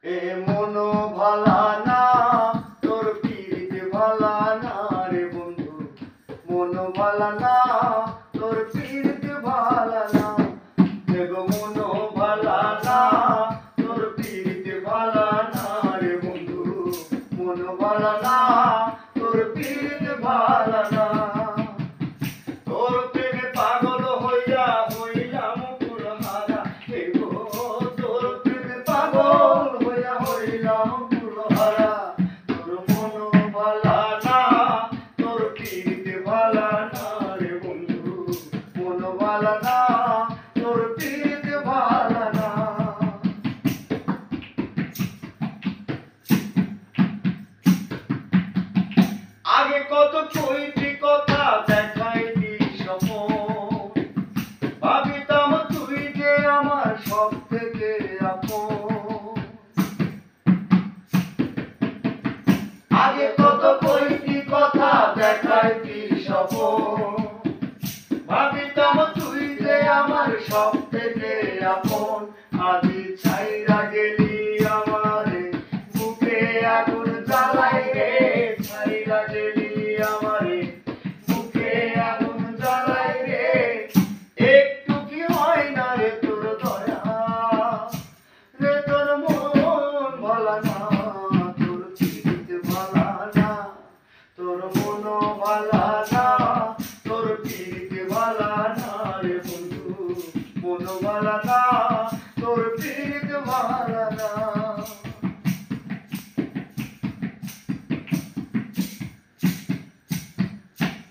এ মনো ভালা না, তোর পীড়িত ভালা না রে বন্ধু। মনো ভালা না, তোর পীড়িত ভালা না। এগো মনো ভালা না, তোর পীড়িত ভালা না রে বন্ধু। মনো ভালা না, তোর পীড়িত ভালা না। তোর প্রেমে পাগল হইয়া হইলাম কুলহারা। এগো তোর প্রেমে পাগল হইয়া হইলাম কুলহারা। তোর মনো ভালা না, তোর পীড়িত ভালা না রে বন্ধু। মনো ভালা না, তোর পীড়িত ভালা না। আগে কত কইতি কথা দেখাইতি স্বপন, ভাবিতাম তুই যে আমার সব থেকে আপন। আগে কত কইতি কথা দেখাইতি স্বপন, ভাবিতাম তুই যে আমার সব থেকে আপন। আজি ছাইরা গেলি আমারে, বুকে আগুন জ্বালাই রে। ছাইরা গেলি আমারে, বুকে আগুন জ্বালাই রে। একটু কি হয় না রে তোর দয়া, রে তোর মন ভালা না, তোর পীড়িত ভালা না। তোর মন ভালা না, তোর পীড়িত ভালা না রে বন্ধু। মন ভালা না, তোর পীড়িত ভালা না।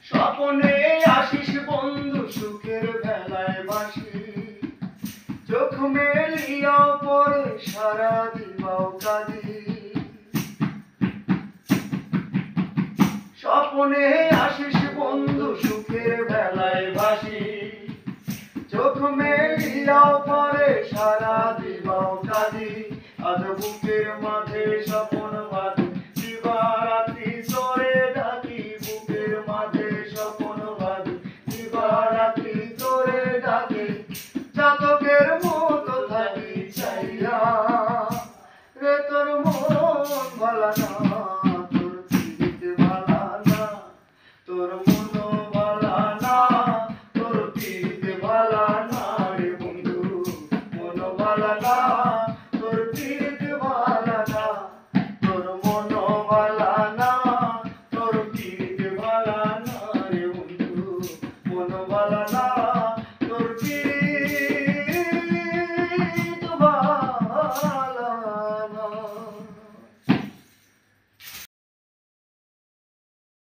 স্বপনে আসিস বন্ধু, সুখের বেলায় বাসি। চোখ মেলিয়াও পরে সারা দিবাও কাঁদি। স্বপনে আসিস বন্ধু, সুখের বেলায় বাসি। চোখ মেলিয়াও পরে সারা দিবাও কাঁদি। আজ বুকে